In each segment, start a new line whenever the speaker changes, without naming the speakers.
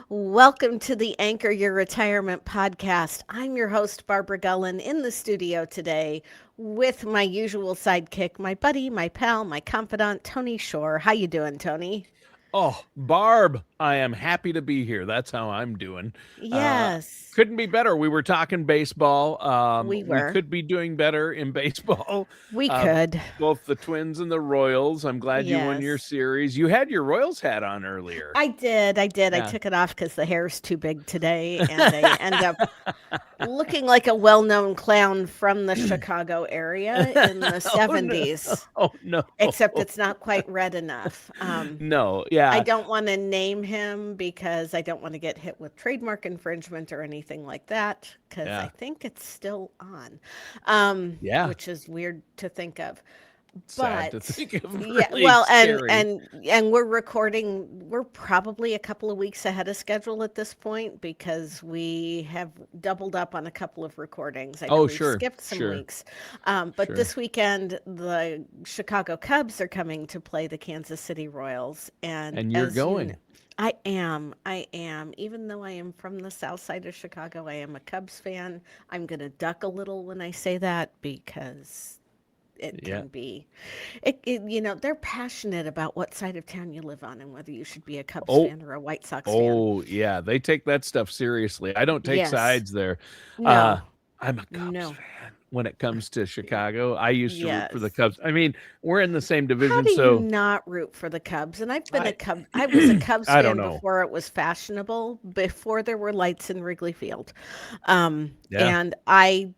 Welcome to the Anchor Your Retirement podcast. I'm your host, Barbara Gullen, in the studio today with my usual sidekick, my buddy, my pal, my confidant, Tony Shore. How you doing, Tony?
Oh, Barb, I am happy to be here. That's how I'm doing. Uh,
Yes,
couldn't be better. We were talking baseball.
we
We
were.
could be doing better in baseball.
We
Uh,
could.
Both the Twins and the Royals. I'm glad you won your
Yes.
series. You had your Royals hat on earlier.
I did. I did. I
Yeah.
took it off because the hair's too big today, and I end up looking like a well known clown from the Chicago area in the
Oh no.
70s,
Oh no.
except it's not quite red enough.
No.
I
Yeah.
don't want to name him because I don't want to get hit with trademark infringement or anything like that because I
Yeah.
think it's still on,
Yeah.
which is weird to think of.
Sad to
But
think of.
yeah,
Really
well, and
scary.
and and we're recording. We're probably a couple of weeks ahead of schedule at this point because we have doubled up on a couple of recordings. I know
Oh,
we've
sure.
skipped some
Sure.
weeks, but
Sure.
this weekend the Chicago Cubs are coming to play the Kansas City Royals, and
And you're
as you know,
going.
I am. I am. Even though I am from the south side of Chicago, I am a Cubs fan. I'm going to duck a little when I say that because it
Yeah.
can be they're passionate about what side of town you live on and whether you should be a Cubs
Oh,
fan or a White Sox fan.
Oh, yeah, they take that stuff seriously. I don't take
Yes.
sides there. Uh,
No.
I'm a Cubs
No.
fan when it comes to Chicago. I used to root for the
Yes.
Cubs. I mean, we're in the same
How
division,
do you
so
not root for the Cubs? And I've been a
I
Cub I was a Cubs
I don't
fan
know.
before it was fashionable, before there were lights in Wrigley Field.
Yeah.
And I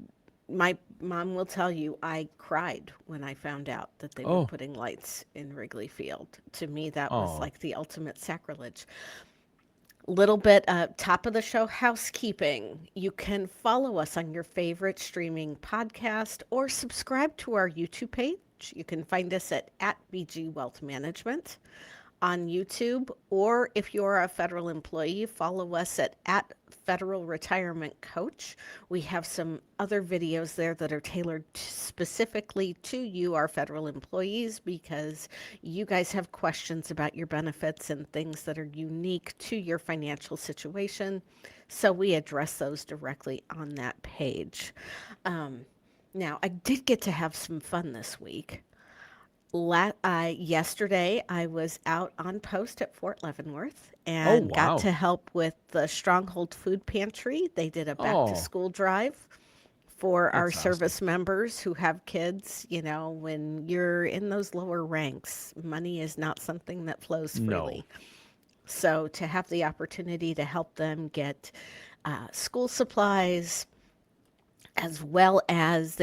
my mom will tell you I cried when I found out that they were
Oh,
putting lights in Wrigley Field. To me that was
oh,
like the ultimate sacrilege. Little bit top of the show housekeeping. You can follow us on your favorite streaming podcast or subscribe to our YouTube page. You can find us at BG Wealth Management on YouTube, or if you're a federal employee, follow us at Federal Retirement Coach. We have some other videos there that are tailored specifically to you, our federal employees, because you guys have questions about your benefits and things that are unique to your financial situation. So we address those directly on that page. Um, Now, I did get to have some fun this week. Yesterday, I was out on post at Fort Leavenworth
oh,
and got
wow.
to help with the Stronghold Food Pantry. They did a back to
Oh,
school drive for our
that's awesome.
service members who have kids. You know, when you're in those lower ranks, money is not something that flows
No.
freely. So to have the opportunity to help them get school supplies, as well as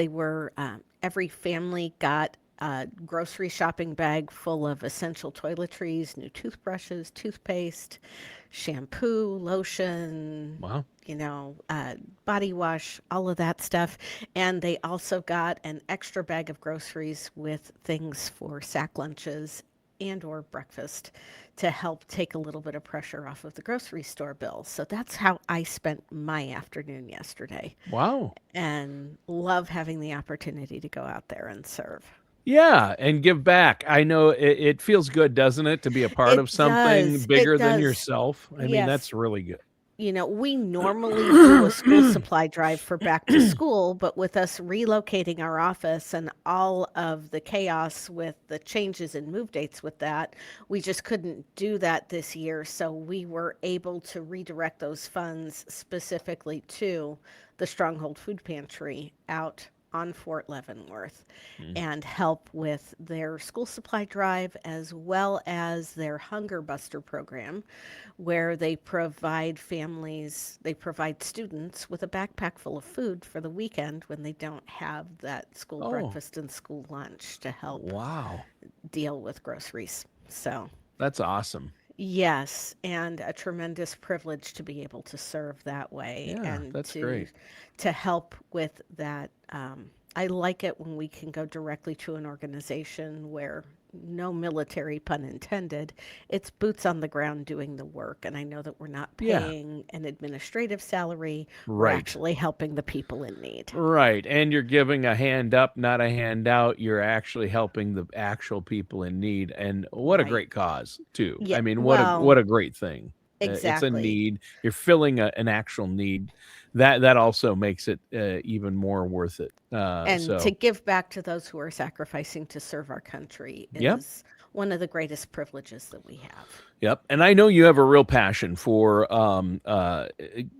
every family got a grocery shopping bag full of essential toiletries, new toothbrushes, toothpaste, shampoo, lotion,
Wow.
you know, body wash, all of that stuff. And they also got an extra bag of groceries with things for sack lunches and or breakfast to help take a little bit of pressure off of the grocery store bill. So that's how I spent my afternoon yesterday
Wow.
and love having the opportunity to go out there and serve.
Yeah, and give back. I know it feels good, doesn't it, to be a part of
It
something
does. It
bigger than
does.
yourself? I mean,
Yes.
that's really good.
We normally do a school supply drive for back to school, but with us relocating our office and all of the chaos with the changes and move dates with that, we just couldn't do that this year. So we were able to redirect those funds specifically to the Stronghold Food Pantry out on Fort Leavenworth
Mm.
and help with their school supply drive as well as their Hunger Buster program, where they provide students with a backpack full of food for the weekend when they don't have that school
Oh,
breakfast and school lunch to help
wow.
deal with groceries. So,
That's awesome.
yes, and a tremendous privilege to be able to serve that way
Yeah,
and
that's great.
to help with that. I like it when we can go directly to an organization where no military pun intended, it's boots on the ground doing the work. And I know that we're not
Yeah,
paying an administrative salary, we're
right.
actually helping the people in need.
Right. And you're giving a hand up, not a handout. You're actually helping the actual people in need. And what a
Right.
great cause, too.
Yeah.
I mean,
Well,
what a great thing. It's a
Exactly.
need. You're filling an actual need. That also makes it even more worth it.
And to
So,
give back to those who are sacrificing to serve our country
yep.
is one of the greatest privileges that we have.
Yep. And I know you have a real passion for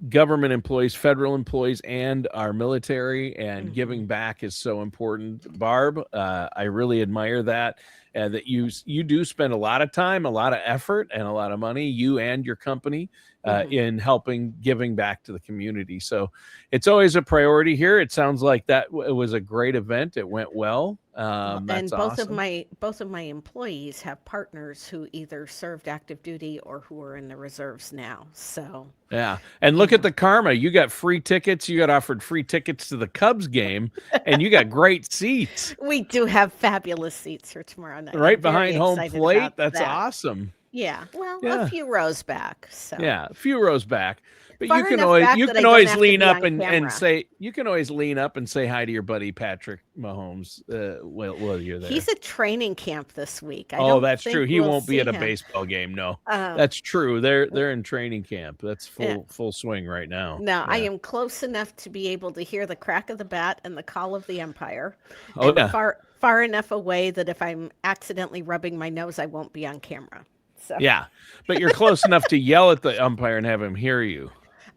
government employees, federal employees, and our military, and
Hmm.
giving back is so important. Barb, I really admire that. That you do spend a lot of time, a lot of effort, and a lot of money, you and your company,
Hmm.
in helping giving back to the community. So it's always a priority here. It sounds like that it was a great event. It went well.
Well,
That's
and
awesome.
both of my employees have partners who either served active duty or who are in the reserves now. So,
Yeah. And
you
look at
know,
the karma. You got free tickets. You got offered free tickets to the Cubs game, and you got great seats
we do have fabulous seats for tomorrow night. I'm
right
very
behind home
excited about
plate. That's
that.
awesome.
Yeah, well, a
Yeah.
few rows back. So,
Yeah. A few rows back. But
far enough back
you
that I
can
don't
always
have to
lean
be
up
on
and
camera.
say you can always lean up and say hi to your buddy Patrick Mahomes while you're there.
He's at training camp this week. I
Oh,
don't
that's true.
think
He
we'll
won't be
see
at a
him.
baseball game. No.
Um,
That's true. They're in training camp. That's
yeah.
full swing right now.
Now, I
Yeah.
am close enough to be able to hear the crack of the bat and the call of the umpire,
Oh
and
yeah.
far enough away that if I'm accidentally rubbing my nose, I won't be on camera. So,
Yeah, but you're close enough to yell at the umpire and have him hear you.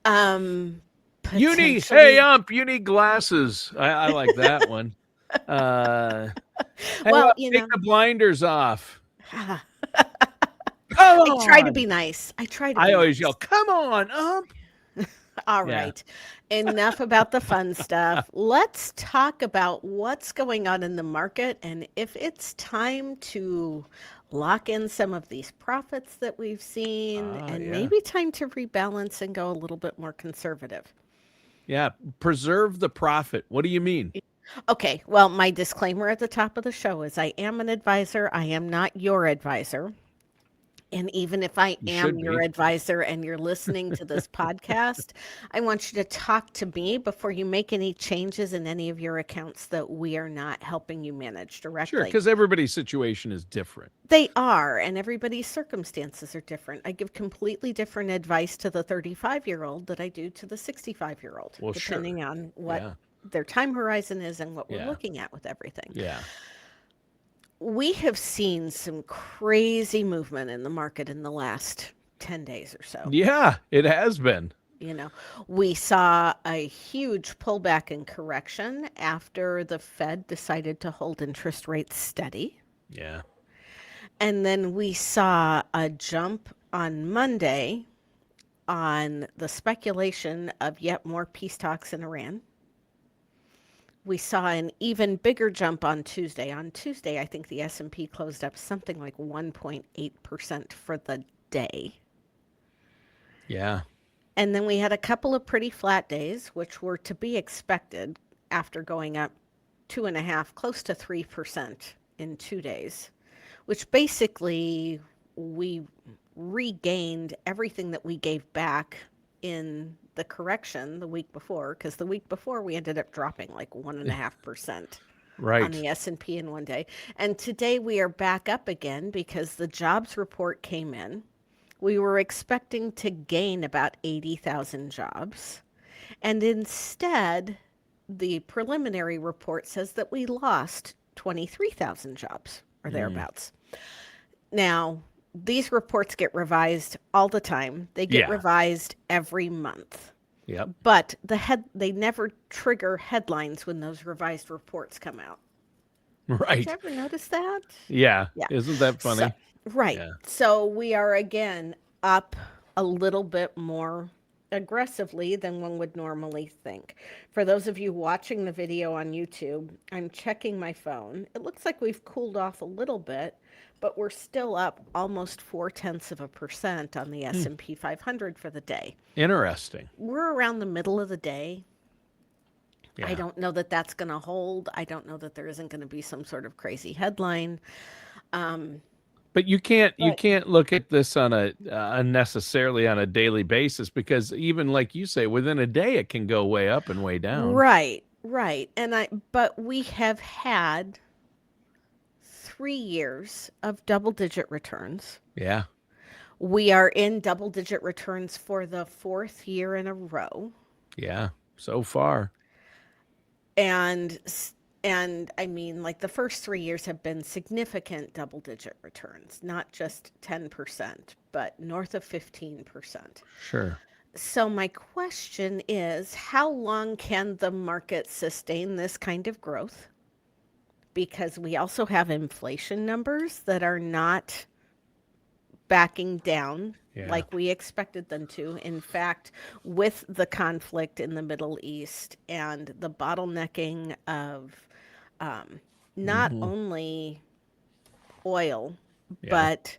um,
Hey
potentially.
ump, you need glasses. I like that one. Uh, hey
Well,
ump, take the blinders off.
I
Come
try to
on.
be nice. I try to
I
be
always yell,
nice.
come on, ump.
All
Yeah.
right. Enough about the fun stuff. Let's talk about what's going on in the market and if it's time to lock in some of these profits that we've seen and
Yeah.
maybe time to rebalance and go a little bit more conservative.
Yeah. Preserve the profit. What do you mean?
Okay, well, my disclaimer at the top of the show is I am an advisor. I am not your advisor. And even if I
You
am
should
your
be.
advisor and you're listening to this podcast, I want you to talk to me before you make any changes in any of your accounts that we are not helping you manage
Sure,
directly.
because everybody's situation is different.
They are, and everybody's circumstances are different. I give completely different advice to the 35-year-old that I do to the 65-year-old,
Well, sure.
depending on what
Yeah.
their time horizon is and what we're
Yeah.
looking at with everything.
Yeah.
We have seen some crazy movement in the market in the last 10 days or so.
Yeah, it has been.
You know, we saw a huge pullback and correction after the Fed decided to hold interest rates steady.
Yeah.
And then we saw a jump on Monday on the speculation of yet more peace talks in Iran. We saw an even bigger jump on Tuesday. On Tuesday, I think the S&P closed up something like 1.8% for the day.
Yeah.
And then we had a couple of pretty flat days, which were to be expected after going up 2.5, close to 3% in 2 days, which basically we regained everything that we gave back in the correction the week before, because the week before we ended up dropping like 1.5% on
Right.
the S&P in one day. And today we are back up again because the jobs report came in. We were expecting to gain about 80,000 jobs. And instead, the preliminary report says that we lost 23,000 jobs or
Mm.
thereabouts. Now, these reports get revised all the time. They get
Yeah.
revised every month.
Yep.
But they never trigger headlines when those revised reports come out. Did you
Right.
ever notice that?
Yeah.
Yeah.
Isn't that
So,
funny?
right.
Yeah.
So we are again up a little bit more aggressively than one would normally think. For those of you watching the video on YouTube, I'm checking my phone. It looks like we've cooled off a little bit, but we're still up almost 0.4% on the
Hmm.
S&P 500 for the day.
Interesting.
We're around the middle of the day. I
Yeah.
don't know that that's going to hold. I don't know that there isn't going to be some sort of crazy headline.
But you
But
can't look at this on a unnecessarily on a daily basis because even like you say, within a day it can go way up and way down.
right, right. But we have had 3 years of double digit returns.
Yeah.
We are in double digit returns for the fourth year in a row.
Yeah, so far.
And and I mean, like, the first 3 years have been significant double digit returns, not just 10%, but north of 15%.
Sure.
So my question is, how long can the market sustain this kind of growth? Because we also have inflation numbers that are not backing down
Yeah.
like we expected them to. In fact, with the conflict in the Middle East and the bottlenecking of um, not
Hmm.
only oil,
Yeah.
but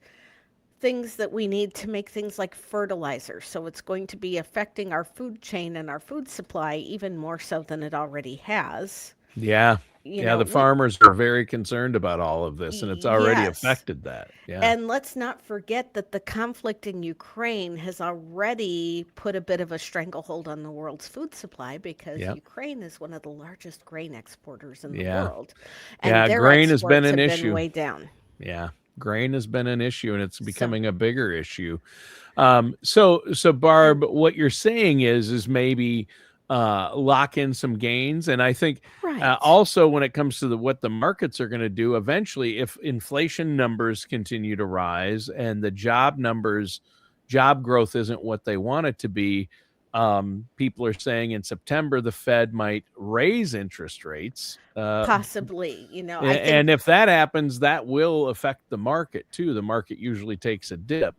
things that we need to make things like fertilizer. So it's going to be affecting our food chain and our food supply even more so than it already has.
Yeah.
You
Yeah.
know,
The
we,
farmers are very concerned about all of this, and it's already
yes.
affected that. Yeah.
And let's not forget that the conflict in Ukraine has already put a bit of a stranglehold on the world's food supply because
Yeah.
Ukraine is one of the largest grain exporters in the
Yeah.
world, and
Yeah.
their
Grain has been
exports
an
have been
issue.
way down.
Yeah. Grain has been an issue, and it's
So,
becoming a bigger issue. So
and
Barb, what you're saying is maybe lock in some gains, and I think
right,
also when it comes to what the markets are going to do, eventually, if inflation numbers continue to rise and the job growth isn't what they want it to be, people are saying in September the Fed might raise interest rates.
possibly, I think,
And if that happens, that will affect the market too. The market usually takes a dip.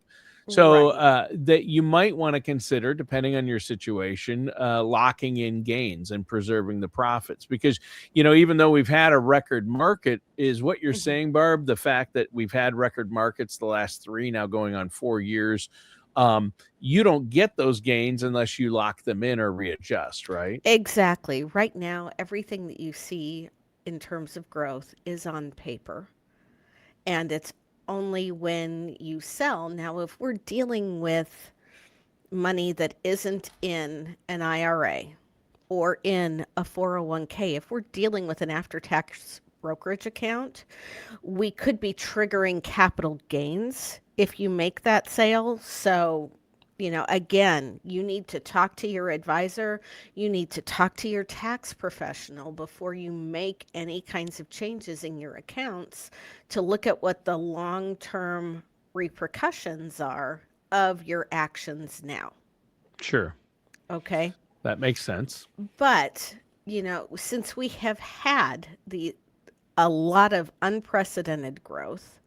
So
right.
that you might want to consider, depending on your situation, locking in gains and preserving the profits. Because, even though we've had a record market, is what you're
Mhm.
saying, Barb, the fact that we've had record markets the last three, now going on 4 years, you don't get those gains unless you lock them in or readjust, right?
Exactly. Right now, everything that you see in terms of growth is on paper. And it's only when you sell. Now, if we're dealing with money that isn't in an IRA or in a 401k, if we're dealing with an after tax brokerage account, we could be triggering capital gains if you make that sale. So, again, you need to talk to your advisor. You need to talk to your tax professional before you make any kinds of changes in your accounts to look at what the long term repercussions are of your actions now.
Sure.
Okay.
That makes sense.
But, since we have had a lot of unprecedented growth,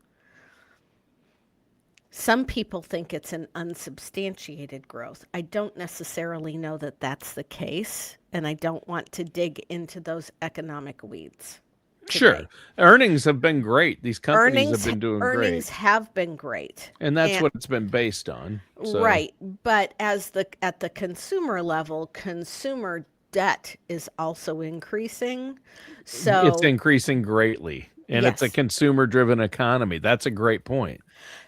some people think it's an unsubstantiated growth. I don't necessarily know that that's the case, and I don't want to dig into those economic weeds
Sure.
today.
Earnings have been great. These companies have
Earnings
been doing great.
earnings have been great.
And that's
And
what it's been based on. So
right, but at the consumer level, consumer debt is also increasing.
it's
So,
increasing greatly. And it's a
yes.
consumer driven economy. That's a great point.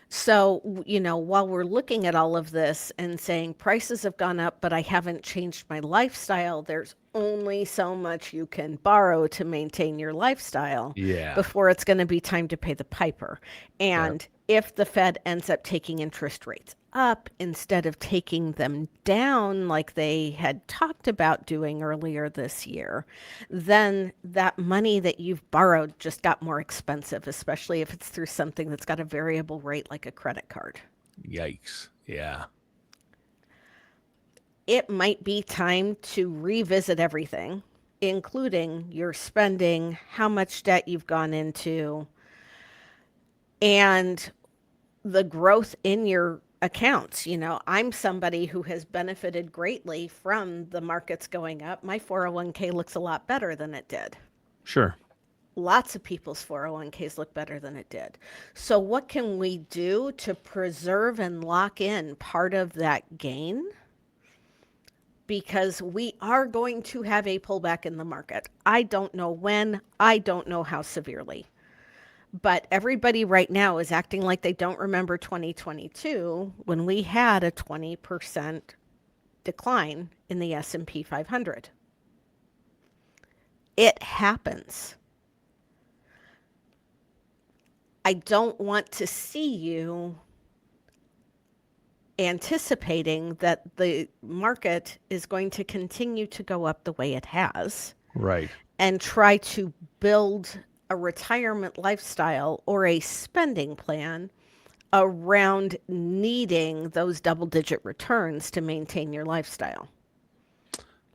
So, while we're looking at all of this and saying prices have gone up, but I haven't changed my lifestyle, there's only so much you can borrow to maintain your lifestyle
Yeah.
before it's going to be time to pay the piper.
Yep.
And if the Fed ends up taking interest rates up instead of taking them down like they had talked about doing earlier this year, then that money that you've borrowed just got more expensive, especially if it's through something that's got a variable rate like a credit card.
Yikes. Yeah.
It might be time to revisit everything, including your spending, how much debt you've gone into, and the growth in your accounts. I'm somebody who has benefited greatly from the markets going up. My 401k looks a lot better than it did.
Sure.
Lots of people's 401ks look better than it did. So, what can we do to preserve and lock in part of that gain? Because we are going to have a pullback in the market. I don't know when, I don't know how severely. But everybody right now is acting like they don't remember 2022 when we had a 20% decline in the S&P 500. It happens. I don't want to see you anticipating that the market is going to continue to go up the way it has,
Right.
and try to build a retirement lifestyle or a spending plan around needing those double digit returns to maintain your lifestyle.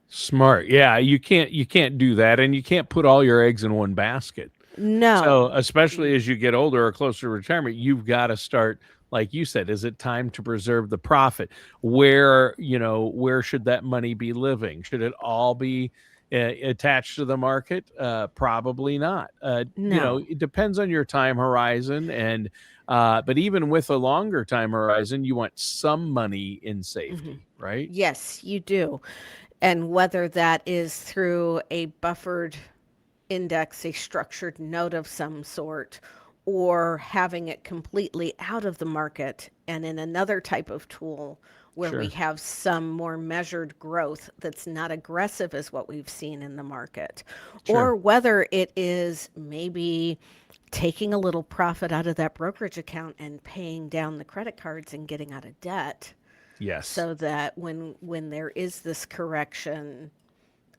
Smart. Yeah, you can't do that, and you can't put all your eggs in one basket. So,
No.
especially as you get older or closer to retirement, you've got to start, like you said, is it time to preserve the profit? Where should that money be living? Should it all be attached to the market? Probably not.
No.
It depends on your time horizon, and but even with a longer time horizon, you want some money in
Mhm.
safety, right?
Yes, you do. And whether that is through a buffered index, a structured note of some sort, or having it completely out of the market and in another type of tool where we
Sure.
have some more measured growth that's not aggressive as what we've seen in the market,
Sure.
or whether it is maybe taking a little profit out of that brokerage account and paying down the credit cards and getting out of debt
Yes.
so that when there is this correction,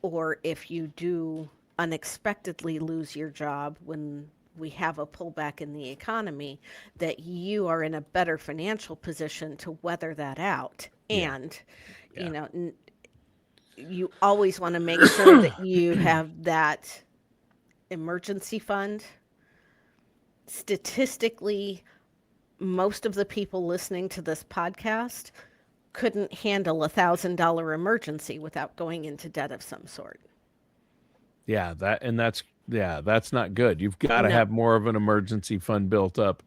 or if you do unexpectedly lose your job when we have a pullback in the economy, that you are in a better financial position to weather that out.
Yeah.
And, you
Yeah.
know, you always want to make sure that you have that emergency fund. Statistically, most of the people listening to this podcast couldn't handle $1,000 emergency without going into debt of some sort.
That's not good. You've got to
No.
have more of an emergency fund built up.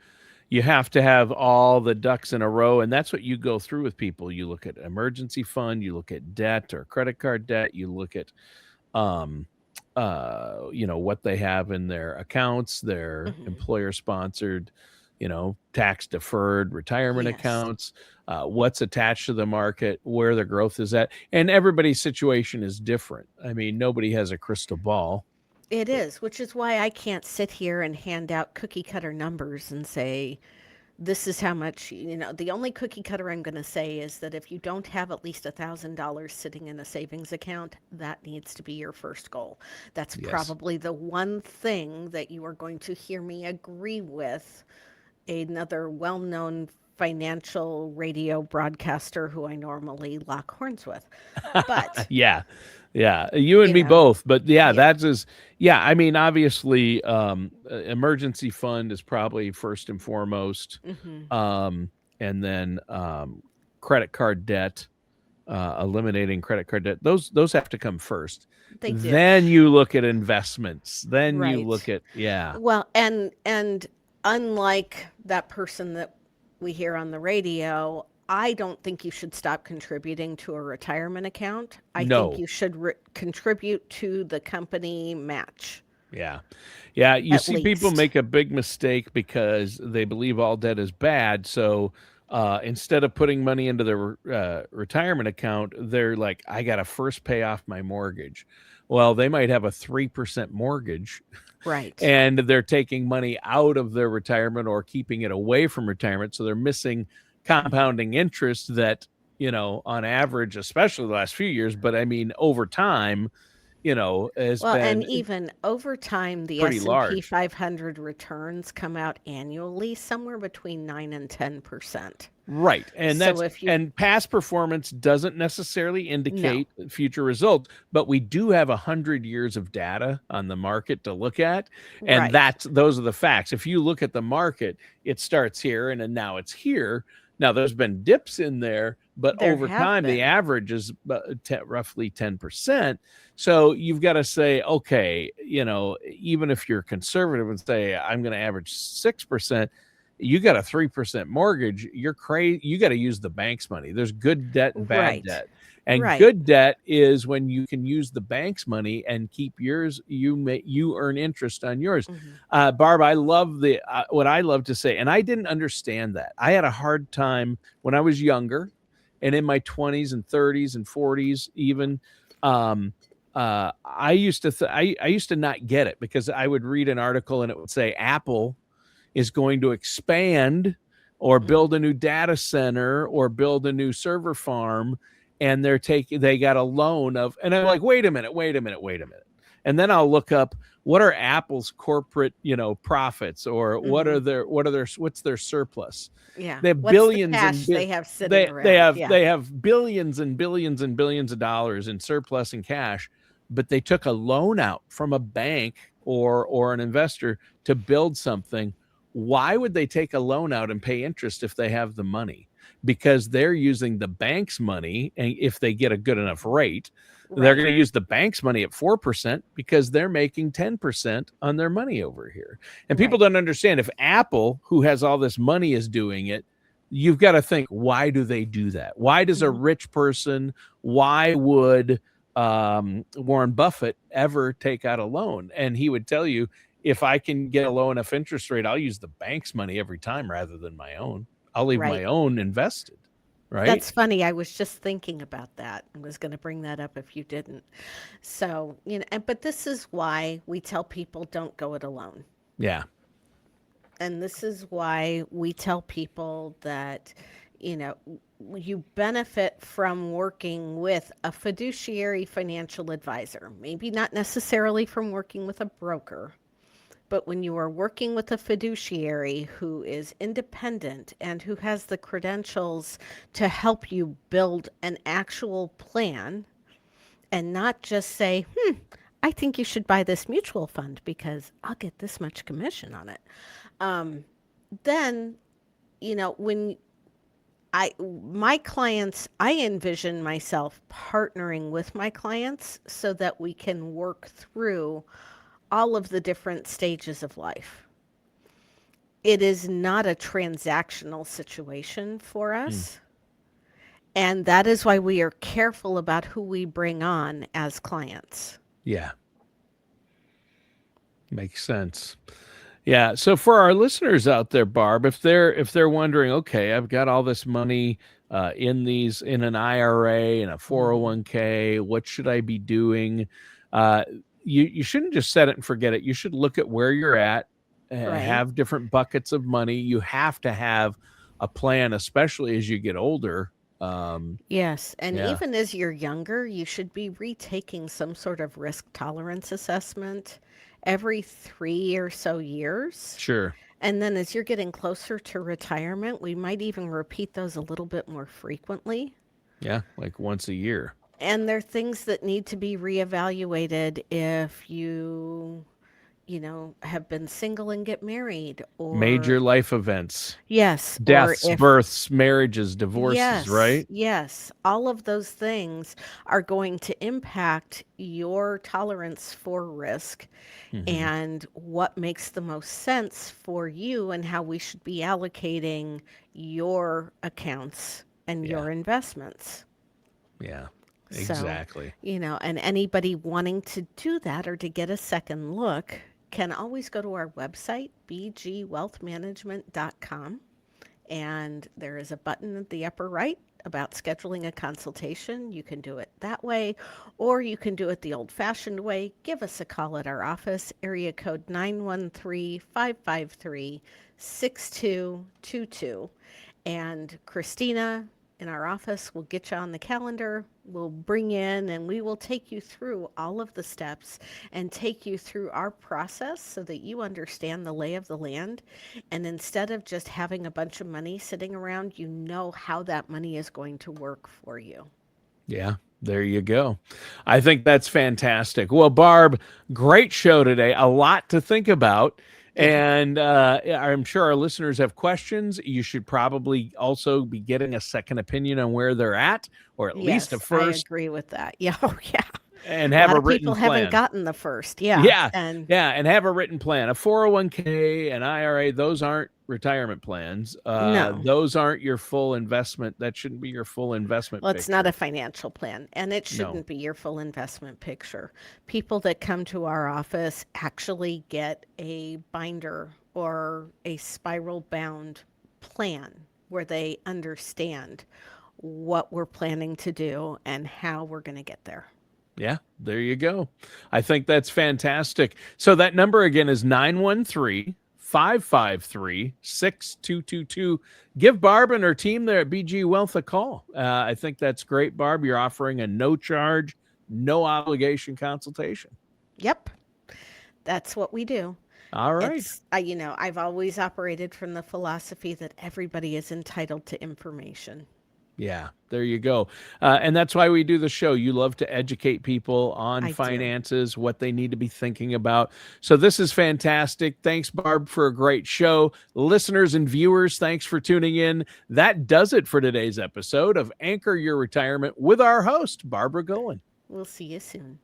You have to have all the ducks in a row, and that's what you go through with people. You look at emergency fund, you look at debt or credit card debt, you look at um what they have in their accounts, their
Hmm.
employer sponsored, tax deferred retirement
Yes.
accounts, what's attached to the market, where the growth is at. And everybody's situation is different. I mean, nobody has a crystal ball.
It is, which is why I can't sit here and hand out cookie cutter numbers and say, this is how much, the only cookie cutter I'm going to say is that if you don't have at least $1,000 sitting in a savings account, that needs to be your first goal. That's
Yes.
probably the one thing that you are going to hear me agree with another well known financial radio broadcaster who I normally lock horns with. But,
Yeah. Yeah, you and
you
me
know,
both. But yeah,
yeah.
that's is yeah, I mean, obviously, emergency fund is probably first and foremost.
Hmm.
Um, and then credit card debt, eliminating credit card debt. Those have to come first.
They do.
Then you look at investments. Then you look
Right.
at yeah.
Well, and unlike that person that we hear on the radio, I don't think you should stop contributing to a retirement account. I think
No.
you should contribute to the company match
Yeah. Yeah, you
at
see people
least.
make a big mistake because they believe all debt is bad. So instead of putting money into their retirement account, they're like, I got to first pay off my mortgage. Well, they might have a 3% mortgage
Right.
and they're taking money out of their retirement or keeping it away from retirement. So they're missing compounding interest that, on average, especially the last few years, but I mean, over time, has
Well, and
been
even over time, the
pretty
S&P
large.
500 returns come out annually somewhere between 9 and 10%.
Right. And
So
that's
if you
and past performance doesn't necessarily
no,
indicate future results, but we do have 100 years of data on the market to look at. And
right.
those are the facts. If you look at the market, it starts here and then now it's here. Now there's been dips in there, but
There
over
have
time the
been.
average is roughly 10%. So you've got to say, okay, even if you're conservative and say I'm going to average 6%, you got a 3% mortgage, you're crazy. You got to use the bank's money. There's good debt and bad
Right.
debt. And
Right.
good debt is when you can use the bank's money and keep yours. You earn interest on yours.
Mhm.
Barb, I love the what I love to say, and I didn't understand that. I had a hard time when I was younger, and in my 20s and 30s and 40s, even. Um, I used to I used to not get it because I would read an article and it would say Apple is going to expand or
Mm.
build a new data center or build a new server farm, and they got a loan of, and I'm like, wait a minute, wait a minute, wait a minute. And then I'll look up what are Apple's corporate, profits, or
Hmm.
what's their surplus.
Yeah.
They have
What's the
billions
cash
and
they have sitting
they
around?
have
Yeah.
they have billions and billions and billions of dollars in surplus and cash, but they took a loan out from a bank or an investor to build something. Why would they take a loan out and pay interest if they have the money? Because they're using the bank's money, and if they get a good enough rate, they're
Right.
going to use the bank's money at 4% because they're making 10% on their money over here. And people
Right.
don't understand, if Apple, who has all this money, is doing it, you've got to think, why do they do that? Why does a
Hmm.
rich person, why would Warren Buffett ever take out a loan? And he would tell you, if I can get a low enough interest rate, I'll use the bank's money every time rather than my own. I'll leave my
Right.
own invested, right?
That's funny. I was just thinking about that. I was going to bring that up if you didn't. So, but this is why we tell people don't go it alone.
Yeah.
And this is why we tell people that, you know, you benefit from working with a fiduciary financial advisor. Maybe not necessarily from working with a broker, but when you are working with a fiduciary who is independent and who has the credentials to help you build an actual plan and not just say, I think you should buy this mutual fund because I'll get this much commission on it. Then, when my clients, I envision myself partnering with my clients so that we can work through all of the different stages of life. It is not a transactional situation for
Mm.
us. And that is why we are careful about who we bring on as clients.
Yeah. Makes sense. Yeah. So for our listeners out there, Barb, if they're wondering, okay, I've got all this money in an IRA and a
Mhm.
401k, what should I be doing? Uh, you shouldn't just set it and forget it. You should look at where you're at,
Right.
have different buckets of money. You have to have a plan, especially as you get older. Um,
Yes. And
yeah,
even as you're younger, you should be retaking some sort of risk tolerance assessment every 3 or so years.
sure.
And then as you're getting closer to retirement, we might even repeat those a little bit more frequently.
Yeah, like once a year.
And there are things that need to be reevaluated if you have been single and get married, or
Major life events,
yes, or
deaths,
if
births, marriages, divorces,
yes,
right?
yes, all of those things are going to impact your tolerance for risk
Hmm.
and what makes the most sense for you and how we should be allocating your accounts and
Yeah,
your investments.
yeah,
So,
exactly.
and anybody wanting to do that or to get a second look can always go to our website, bgwealthmanagement.com. And there is a button at the upper right about scheduling a consultation. You can do it that way, or you can do it the old fashioned way. Give us a call at our office, area code 913-553-6222. And Christina in our office will get you on the calendar. We'll bring in and we will take you through all of the steps and take you through our process so that you understand the lay of the land. And instead of just having a bunch of money sitting around, you know how that money is going to work for you.
Yeah, there you go. I think that's fantastic. Well, Barb, great show today. A lot to think about.
Yeah.
And I'm sure our listeners have questions. You should probably also be getting a second opinion on where they're at, or at least a
Yes, I
first,
agree with that. Yeah. Oh, yeah.
and
A
have
lot
a
of people
written
haven't
plan.
gotten the first. Yeah.
Yeah,
And
yeah, and have a written plan. A 401k, an IRA, those aren't retirement plans.
no.
Those aren't your full investment. That shouldn't be your full investment
Well, it's not a
picture.
financial plan, and it
No.
shouldn't be your full investment picture. People that come to our office actually get a binder or a spiral bound plan where they understand what we're planning to do and how we're going to get there.
Yeah, there you go. I think that's fantastic. So that number again is 913 553-6222. Give Barb and her team there at BG Wealth a call. I think that's great, Barb. You're offering a no charge, no obligation consultation.
Yep, that's what we do.
All right.
It's, I've always operated from the philosophy that everybody is entitled to information.
Yeah, there you go. And that's why we do the show. You love to educate people on
I do.
finances, what they need to be thinking about. So this is fantastic. Thanks, Barb, for a great show. Listeners and viewers, thanks for tuning in. That does it for today's episode of Anchor Your Retirement with our host, Barbara Goen.
We'll see you soon.